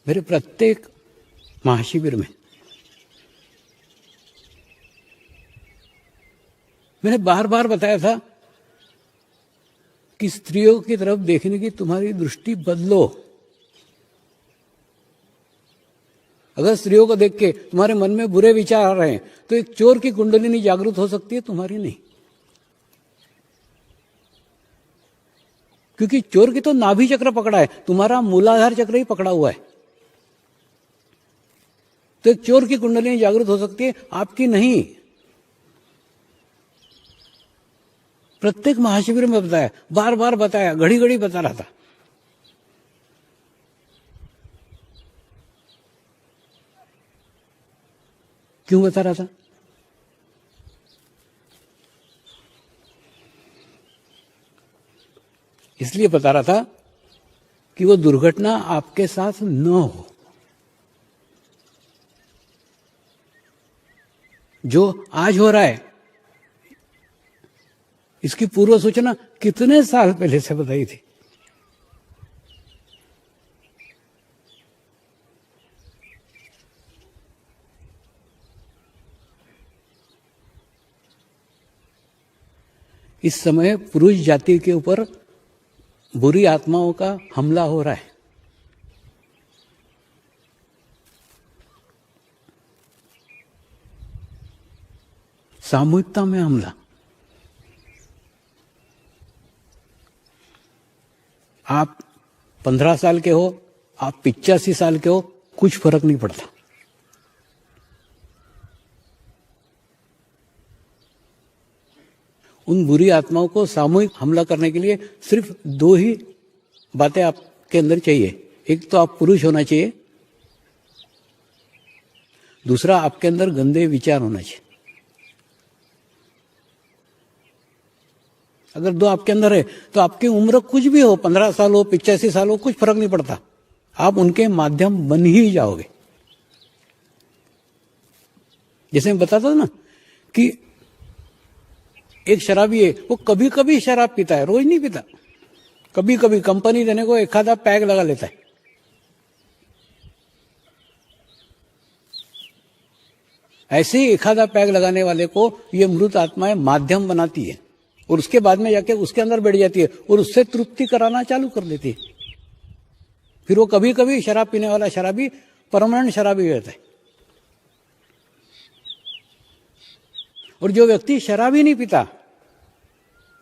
मेरे प्रत्येक महाशिविर में मैंने बार बार बताया था कि स्त्रियों की तरफ देखने की तुम्हारी दृष्टि बदलो। अगर स्त्रियों को देख के तुम्हारे मन में बुरे विचार आ रहे हैं तो एक चोर की कुंडलिनी जागृत हो सकती है, तुम्हारी नहीं। क्योंकि चोर की तो नाभि चक्र पकड़ा है, तुम्हारा मूलाधार चक्र ही पकड़ा हुआ है। तो एक चोर की कुंडलिनी जागृत हो सकती है, आपकी नहीं। प्रत्येक महाशिविर में बताया, बार बार बताया, घड़ी घड़ी बता रहा था। क्यों बता रहा था? इसलिए बता रहा था कि वो दुर्घटना आपके साथ न हो। जो आज हो रहा है इसकी पूर्व सूचना कितने साल पहले से बताई थी। इस समय पुरुष जाति के ऊपर बुरी आत्माओं का हमला हो रहा है। सामूहिकता में हमला। आप 15 साल के हो, आप 85 साल के हो, कुछ फर्क नहीं पड़ता। उन बुरी आत्माओं को सामूहिक हमला करने के लिए सिर्फ दो ही बातें आपके अंदर चाहिए। एक तो आप पुरुष होना चाहिए, दूसरा आपके अंदर गंदे विचार होना चाहिए। अगर दो आपके अंदर है तो आपकी उम्र कुछ भी हो, 15 साल हो, 85 साल हो, कुछ फर्क नहीं पड़ता, आप उनके माध्यम बन ही जाओगे। जैसे मैं बताता था ना कि एक शराबी है, वो कभी कभी शराब पीता है, रोज नहीं पीता। कभी कभी कंपनी देने को एक आधा पैग लगा लेता है। ऐसे ही एक आधा पैग लगाने वाले को ये मृत आत्माएं माध्यम बनाती है और उसके बाद में जाके उसके अंदर बैठ जाती है और उससे तृप्ति कराना चालू कर देती है। फिर वो कभी कभी शराब पीने वाला शराबी परमानेंट शराबी रहता है। और जो व्यक्ति शराब ही नहीं पीता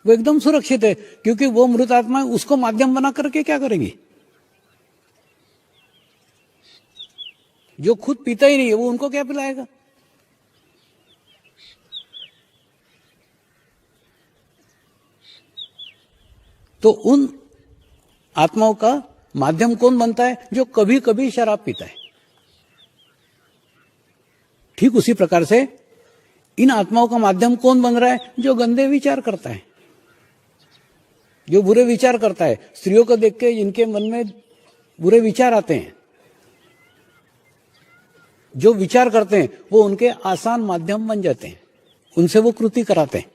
वो एकदम सुरक्षित है, क्योंकि वो मृत आत्मा उसको माध्यम बना करके क्या करेंगी। जो खुद पीता ही नहीं है वो उनको क्या पिलाएगा। तो उन आत्माओं का माध्यम कौन बनता है? जो कभी कभी शराब पीता है। ठीक उसी प्रकार से इन आत्माओं का माध्यम कौन बन रहा है? जो गंदे विचार करता है, जो बुरे विचार करता है। स्त्रियों को देख के जिनके मन में बुरे विचार आते हैं, जो विचार करते हैं, वो उनके आसान माध्यम बन जाते हैं, उनसे वो कृति कराते हैं।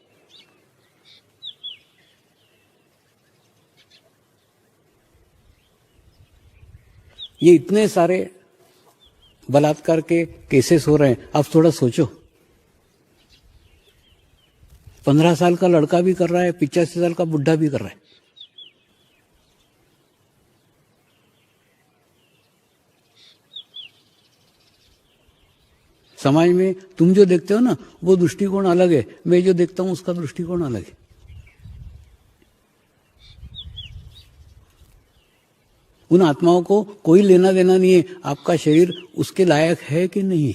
ये इतने सारे बलात्कार के केसेस हो रहे हैं, आप थोड़ा सोचो। 15 साल का लड़का भी कर रहा है, 85 साल का बुढ़ा भी कर रहा है। समाज में तुम जो देखते हो ना वो दृष्टिकोण अलग है, मैं जो देखता हूं उसका दृष्टिकोण अलग है। उन आत्माओं को कोई लेना देना नहीं है आपका शरीर उसके लायक है कि नहीं।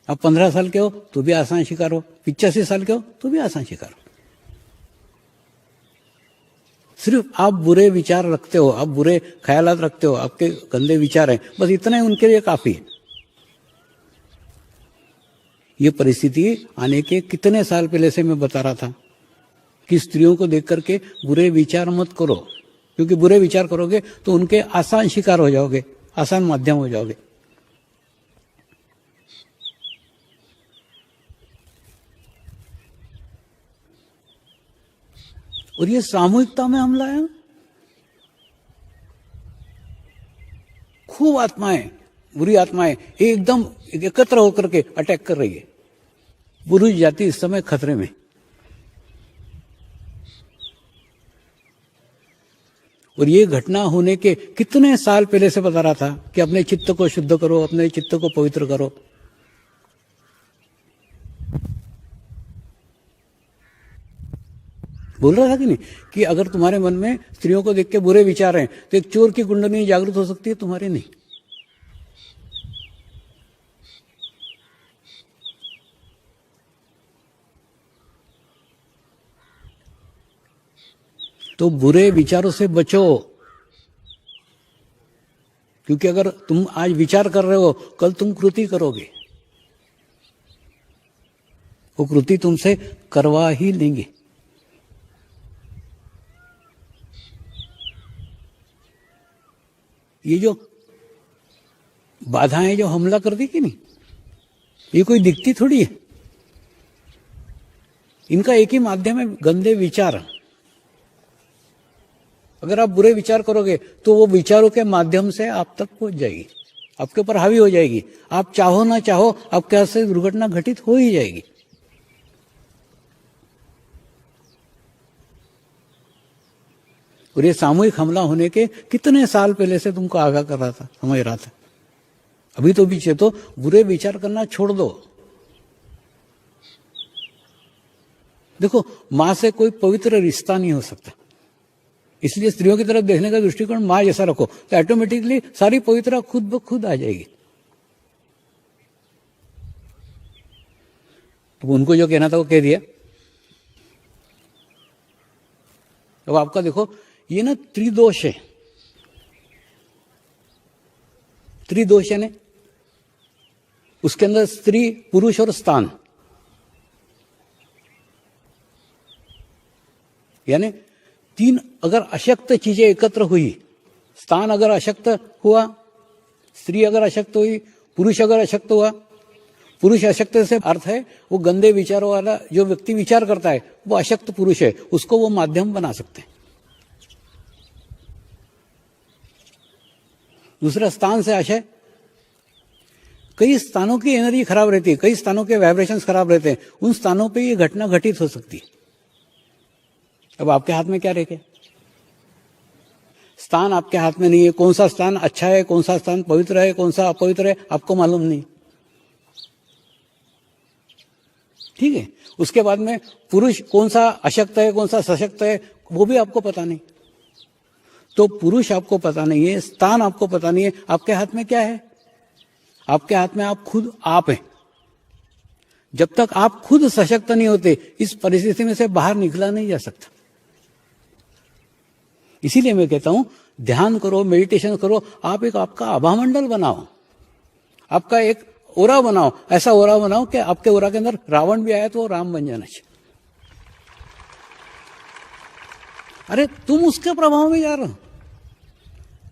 आप 15 साल के हो तो भी आसान शिकार हो, 85 साल के हो तो भी आसान शिकार हो। सिर्फ आप बुरे विचार रखते हो, आप बुरे ख्यालात रखते हो, आपके गंदे विचार हैं, बस इतना ही उनके लिए काफी है। ये परिस्थिति आने के कितने साल पहले से मैं बता रहा था कि स्त्रियों को देख करके बुरे विचार मत करो, क्योंकि बुरे विचार करोगे तो उनके आसान शिकार हो जाओगे, आसान माध्यम हो जाओगे। और ये सामूहिकता में हमला है। खूब आत्माएं, बुरी आत्माएं एकदम एकत्र होकर के अटैक कर रही है। पुरुष जाति इस समय खतरे में। और ये घटना होने के कितने साल पहले से बता रहा था कि अपने चित्त को शुद्ध करो, अपने चित्त को पवित्र करो। बोल रहा था कि नहीं कि अगर तुम्हारे मन में स्त्रियों को देख के बुरे विचार हैं तो एक चोर की कुंडली जागृत हो सकती है, तुम्हारे नहीं। तो बुरे विचारों से बचो, क्योंकि अगर तुम आज विचार कर रहे हो, कल तुम कृति करोगे, वो कृति तुमसे करवा ही लेंगे। ये जो बाधाएं जो हमला कर दी कि नहीं, ये कोई दिखती थोड़ी है। इनका एक ही माध्यम है, गंदे विचार। अगर आप बुरे विचार करोगे तो वो विचारों के माध्यम से आप तक पहुंच जाएगी, आपके ऊपर हावी हो जाएगी। आप चाहो ना चाहो आपके हाथ से दुर्घटना घटित हो ही जाएगी। और ये सामूहिक हमला होने के कितने साल पहले से तुमको आगाह कर रहा था, समझ रहा था। अभी तो पीछे तो बुरे विचार करना छोड़ दो। देखो, मां से कोई पवित्र रिश्ता नहीं हो सकता, इसलिए स्त्रियों की तरफ देखने का दृष्टिकोण मां जैसा रखो, तो ऑटोमेटिकली सारी पवित्रता खुद ब खुद आ जाएगी। तो उनको जो कहना था वो कह दिया। अब आपका देखो, ये ना त्रिदोष है। त्रिदोष है, उसके अंदर स्त्री, पुरुष और स्थान, यानी तीन अगर अशक्त चीजें एकत्र हुई, स्थान अगर अशक्त हुआ, स्त्री अगर अशक्त हुई, पुरुष अगर अशक्त हुआ। पुरुष अशक्त से अर्थ है वो गंदे विचारों वाला जो व्यक्ति विचार करता है वो अशक्त पुरुष है, उसको वो माध्यम बना सकते हैं। दूसरा स्थान से आशय, कई स्थानों की एनर्जी खराब रहती है, कई स्थानों के वाइब्रेशंस खराब रहते हैं, उन स्थानों पे ये घटना घटित हो सकती है। अब आपके हाथ में क्या रह गया? स्थान आपके हाथ में नहीं है। कौन सा स्थान अच्छा है, कौन सा स्थान पवित्र है, कौन सा अपवित्र है, आपको मालूम नहीं। ठीक है, उसके बाद में पुरुष कौन सा अशक्त है, कौन सा सशक्त है, वो भी आपको पता नहीं। तो पुरुष आपको पता नहीं है, स्थान आपको पता नहीं है, आपके हाथ में क्या है? आपके हाथ में आप खुद आप हैं। जब तक आप खुद सशक्त नहीं होते, इस परिस्थिति में से बाहर निकला नहीं जा सकता। इसीलिए मैं कहता हूं, ध्यान करो, मेडिटेशन करो, आप एक आपका आभामंडल बनाओ, आपका एक ओरा बनाओ। ऐसा ओरा बनाओ कि आपके ओरा के अंदर रावण भी आया तो वो राम बन जाना चाहिए। अरे तुम उसके प्रभाव में जा रहे हो।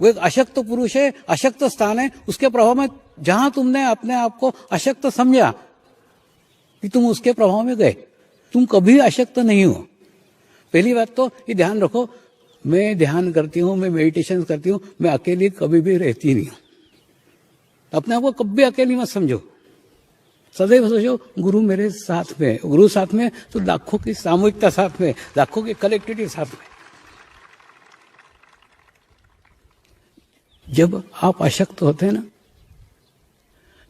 वो एक अशक्त पुरुष है, अशक्त स्थान है, उसके प्रभाव में जहां तुमने अपने आप को अशक्त समझा कि तुम उसके प्रभाव में गए, तुम कभी अशक्त नहीं हो। पहली बात तो ये ध्यान रखो, मैं ध्यान करती हूं, मैं मेडिटेशन करती हूं, मैं अकेली कभी भी रहती नहीं हूं। अपने आप को कभी अकेली मत समझो, सदैव सोचो गुरु मेरे साथ में। गुरु साथ में तो लाखों की सामूहिकता साथ में, लाखों की कलेक्टिविटी साथ में। जब आप अशक्त होते हैं ना,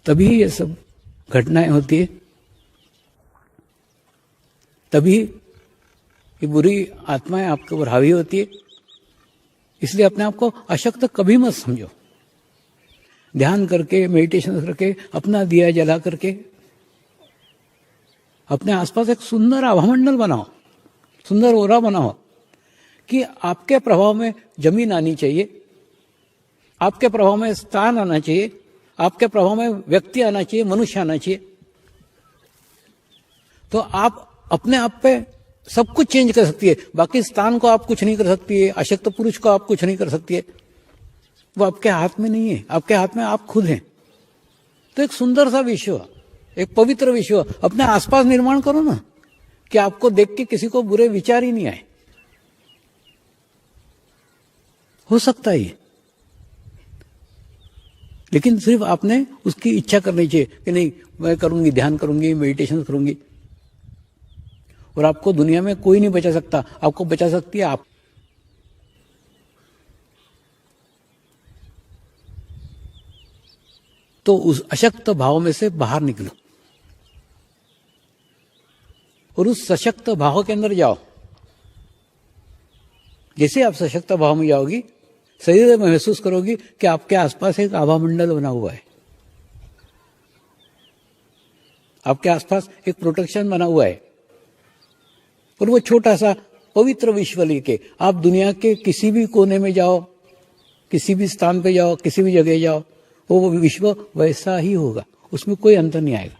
तभी ये सब घटनाएं होती है, तभी ये बुरी आत्माएं आपके ऊपर हावी होती है। इसलिए अपने आप को अशक्त कभी मत समझो। ध्यान करके, मेडिटेशन करके, अपना दिया जला करके अपने आसपास एक सुंदर आभामंडल बनाओ, सुंदर ओरा बनाओ कि आपके प्रभाव में जमीन आनी चाहिए, आपके प्रभाव में स्थान आना चाहिए, आपके प्रभाव में व्यक्ति आना चाहिए, मनुष्य आना चाहिए। तो आप अपने आप पे सब कुछ चेंज कर सकती है। बाकी स्थान को आप कुछ नहीं कर सकती है, अशक्त पुरुष को आप कुछ नहीं कर सकती है, वो आपके हाथ में नहीं है। आपके हाथ में आप खुद हैं। तो एक सुंदर सा विश्व, एक पवित्र विश्व अपने आसपास निर्माण करो ना, कि आपको देख के किसी को बुरे विचार ही नहीं आए। हो सकता है ये। लेकिन सिर्फ आपने उसकी इच्छा करनी चाहिए कि नहीं मैं करूंगी, ध्यान करूंगी, मेडिटेशन करूंगी। और आपको दुनिया में कोई नहीं बचा सकता, आपको बचा सकती है आप। तो उस अशक्त भाव में से बाहर निकलो और उस सशक्त भाव के अंदर जाओ। जैसे आप सशक्त भाव में जाओगी, शरीर में महसूस करोगी कि आपके आसपास एक आभा मंडल बना हुआ है, आपके आसपास एक प्रोटेक्शन बना हुआ है। और वो छोटा सा पवित्र विश्व लेके आप दुनिया के किसी भी कोने में जाओ, किसी भी स्थान पे जाओ, किसी भी जगह जाओ, वो विश्व वैसा ही होगा, उसमें कोई अंतर नहीं आएगा।